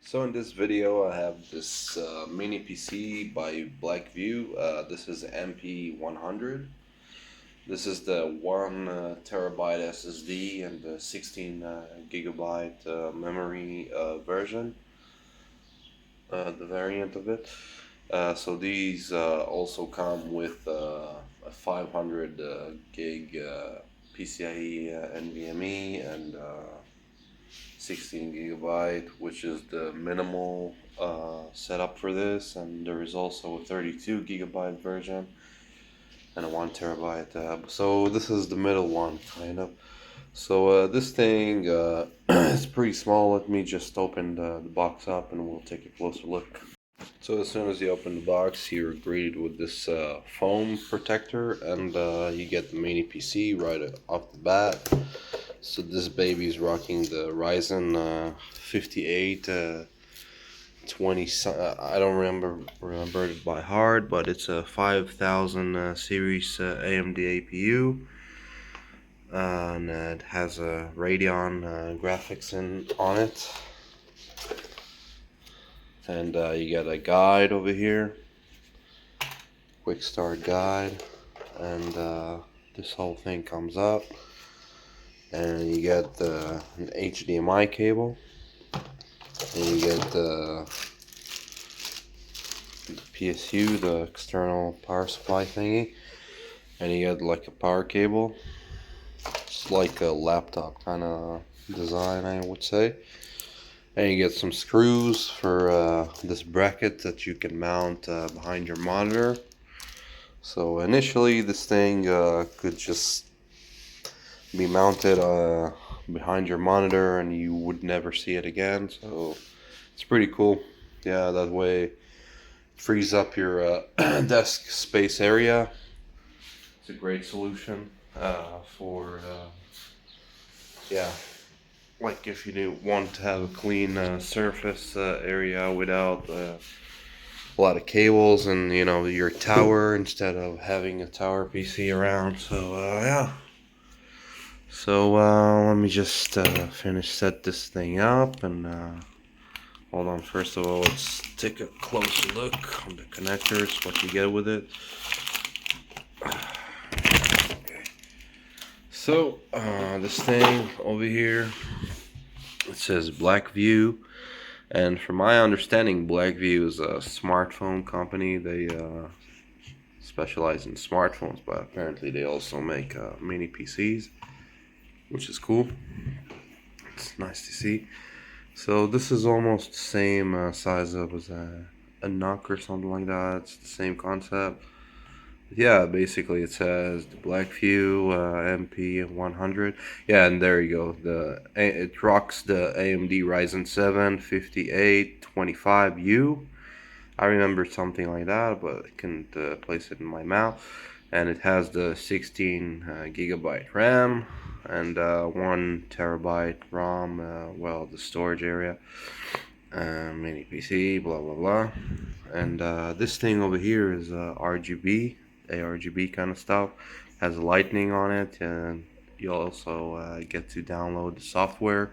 So in this video I have this mini PC by Blackview. This is MP100. This is the 1 terabyte SSD and the 16 gigabyte memory version, the variant of it. So these also come with a 500 gig PCIe NVMe and 16 gigabyte, which is the minimal setup for this, and there is also a 32 gigabyte version and a 1 terabyte. So this is the middle one, kind of. So this thing is pretty small. Let me just open the box up and we'll take a closer look. So as soon as you open the box, you're greeted with this foam protector, and you get the mini PC right off the bat. So this baby is rocking the Ryzen 58 20. I don't remember it by heart, but it's a 5000 series AMD APU, and it has a Radeon graphics on it. And you get a guide over here, quick start guide, and this whole thing comes up, and you get an HDMI cable, and you get the PSU, the external power supply thingy, and you get like a power cable. It's like a laptop kind of design, I would say. And you get some screws for this bracket that you can mount behind your monitor. So initially this thing could just be mounted behind your monitor and you would never see it again. So it's pretty cool. Yeah, that way it frees up your desk space area. It's a great solution for yeah, like if you do want to have a clean surface area without a lot of cables and your tower, instead of having a tower PC around. So yeah. So let me just set this thing up, and hold on. First of all, let's take a closer look on the connectors, what you get with it. Okay. So this thing over here, it says Blackview, and from my understanding, Blackview is a smartphone company. They specialize in smartphones, but apparently they also make mini PCs, which is cool. It's nice to see. So this is almost the same size of as a knock or something like that. It's the same concept. But yeah, basically it says the Blackview MP100. Yeah, and there you go. It rocks the AMD Ryzen 7 5825U. I remember something like that, but I couldn't place it in my mouth. And it has the 16 gigabyte RAM and 1 terabyte ROM. Well, the storage area, mini PC, blah blah blah. And this thing over here is RGB, ARGB kind of stuff. Has lightning on it, and you also get to download the software,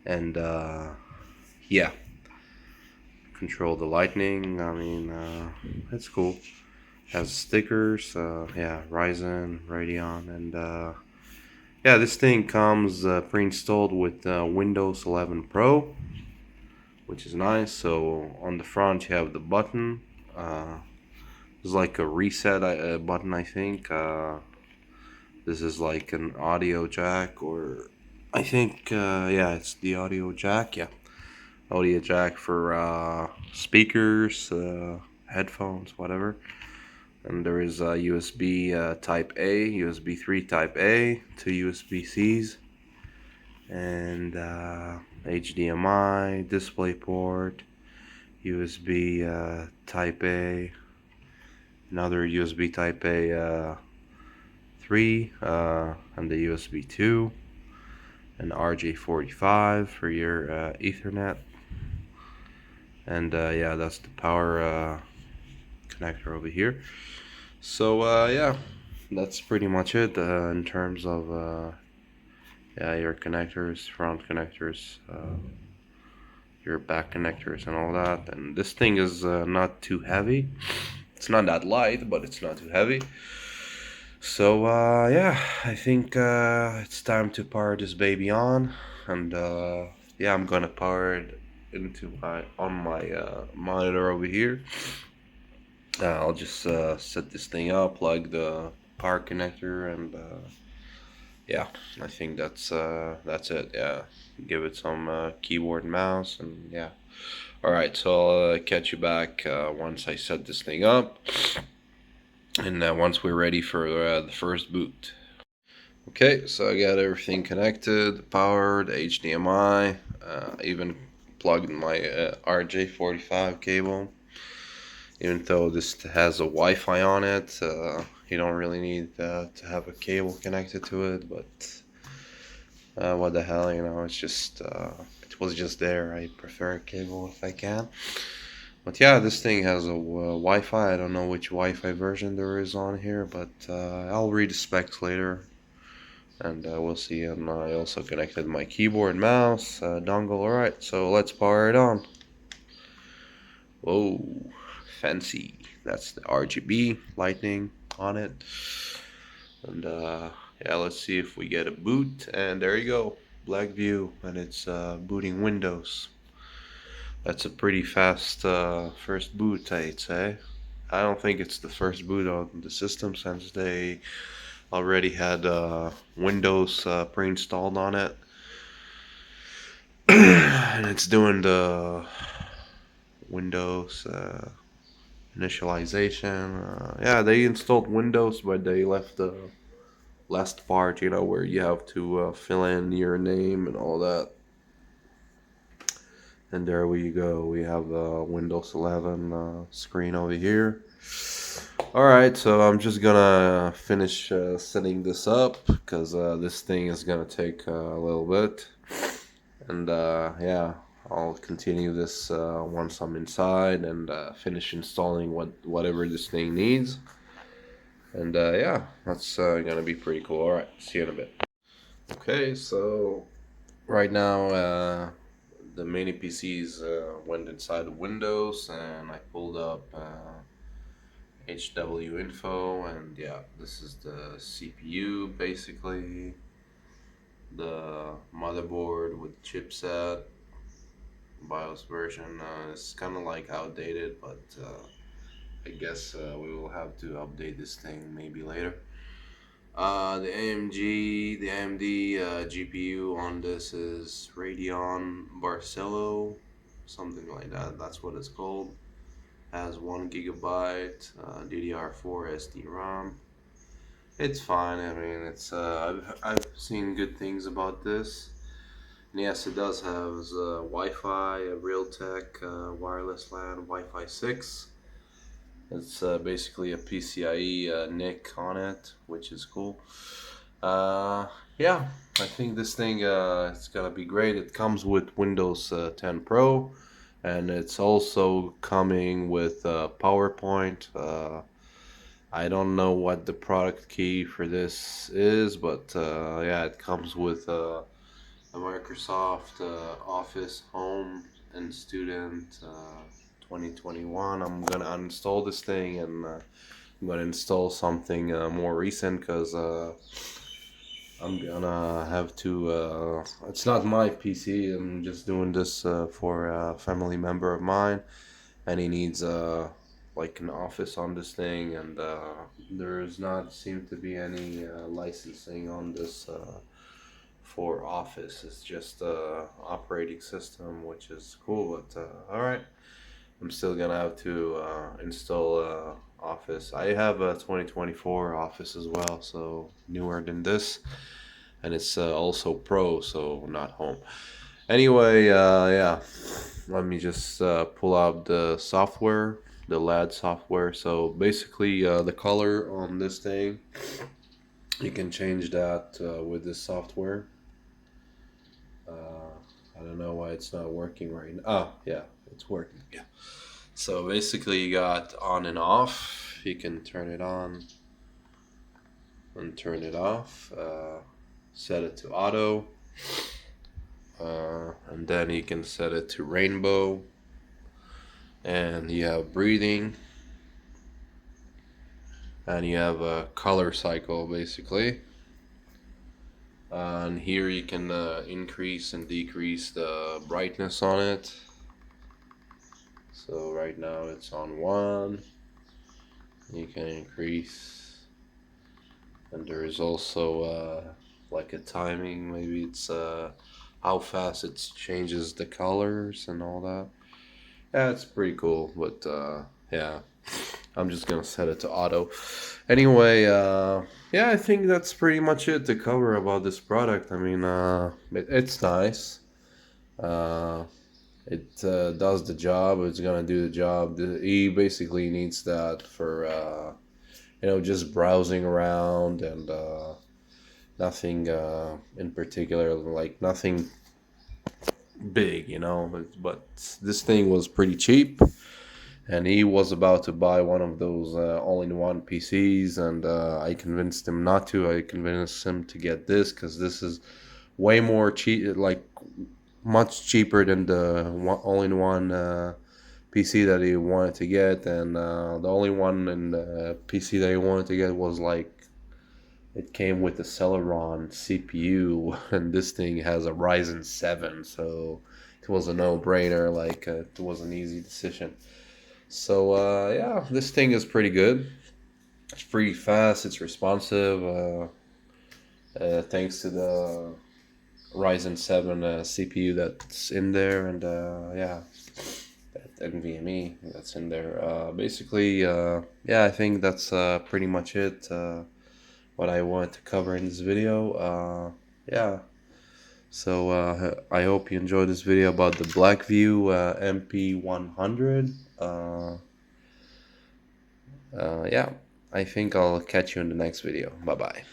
and yeah, control the lightning. I mean, it's cool. Has stickers, yeah, Ryzen, Radeon, and yeah, this thing comes pre-installed with Windows 11 Pro, which is nice. So on the front you have the button. There's like a reset button, I think. This is like an audio jack, or I think, yeah, it's the audio jack. Yeah, audio jack for speakers, headphones, whatever. And there is a USB Type A, USB 3 Type A, two USB Cs, and HDMI, DisplayPort, USB Type A, another USB Type A 3, and the USB 2, and RJ45 for your Ethernet. And yeah, that's the power connector over here. So yeah, that's pretty much it in terms of yeah, your connectors, front connectors, connector, back connectors, and all that. And this thing is not too heavy. It's not that light, but it's not too heavy. So yeah, I think it's time to power this baby on, and yeah, I'm gonna power it into my monitor over here. I'll just set this thing up, plug the power connector, and yeah, I think that's it. Yeah, give it some keyboard and mouse, and yeah. All right, so I'll catch you back once I set this thing up, and once we're ready for the first boot. Okay, so I got everything connected, powered, HDMI, even plugged my RJ45 cable. Even though this has a Wi-Fi on it, you don't really need to have a cable connected to it, but what the hell, you know, it's just, it was just there. I prefer a cable if I can. But yeah, this thing has a Wi-Fi. I don't know which Wi-Fi version there is on here, but I'll read the specs later. And we'll see. And I also connected my keyboard and mouse dongle. Alright, so let's power it on. Whoa, fancy. That's the RGB lighting on it. And yeah, let's see if we get a boot. And there you go, Blackview, and it's booting Windows. That's a pretty fast first boot, I'd say. I don't think it's the first boot on the system since they already had Windows pre-installed on it. And it's doing the Windows initialization. Yeah, they installed Windows, but they left the last part, you know, where you have to fill in your name and all that. And there we go. We have the Windows 11 screen over here. Alright, so I'm just gonna finish setting this up because this thing is gonna take a little bit. And yeah, I'll continue this once I'm inside and finish installing whatever this thing needs. And yeah, that's gonna be pretty cool. Alright, see you in a bit. Okay, so right now the mini PCs went inside the Windows and I pulled up HW info, and yeah, this is the CPU basically, the motherboard with chipset, BIOS version is kind of like outdated, but I guess we will have to update this thing maybe later. The AMD GPU on this is Radeon Barcelo, something like that. That's what it's called. Has 1 GB DDR4 SD-ROM. It's fine. I mean, it's I've seen good things about this. And yes, it does have Wi-Fi, a Realtek wireless LAN, Wi-Fi 6. It's basically a PCIe NIC on it, which is cool. Yeah, I think this thing it's gonna be great. It comes with Windows 10 Pro, and it's also coming with PowerPoint. I don't know what the product key for this is, but yeah, it comes with a Microsoft Office Home and Student 2021. I'm gonna uninstall this thing and I'm gonna install something more recent because I'm gonna have to. It's not my PC. I'm just doing this for a family member of mine, and he needs like an office on this thing, and there's not seem to be any licensing on this for Office. It's just operating system, which is cool. But all right, I'm still gonna have to install Office. I have a 2024 Office as well, so newer than this, and it's also Pro, so not Home. Anyway, yeah, let me just pull out the software, the LAD software. So basically, the color on this thing, you can change that with this software. I don't know why it's not working right now. Oh, yeah, it's working. Yeah. So basically, you got on and off. You can turn it on and turn it off. Set it to auto. and then you can set it to rainbow, and you have breathing, and you have a color cycle basically. And here you can increase and decrease the brightness on it. So right now it's on 1. You can increase, and there is also like a timing. Maybe it's how fast it changes the colors and all that. Yeah, it's pretty cool. But yeah, I'm just gonna set it to auto. Anyway, yeah, I think that's pretty much it to cover about this product. I mean, it's nice. Uh, it does the job. It's gonna do the job. He basically needs that for just browsing around, and nothing in particular, like nothing big, but this thing was pretty cheap, and he was about to buy one of those all-in-one PCs, and I convinced him not to. I convinced him to get this because this is way more cheap, like much cheaper than the all-in-one PC that he wanted to get, and the only one in the PC that he wanted to get was like, it came with the Celeron CPU, and this thing has a Ryzen 7, so it was a no-brainer. Like it was an easy decision. So yeah, this thing is pretty good. It's pretty fast. It's responsive. Thanks to the Ryzen 7 CPU that's in there, and yeah, that NVMe that's in there. Basically, yeah, I think that's pretty much it. What I wanted to cover in this video. Yeah. So I hope you enjoyed this video about the Blackview MP100. Yeah, I think I'll catch you in the next video. Bye bye.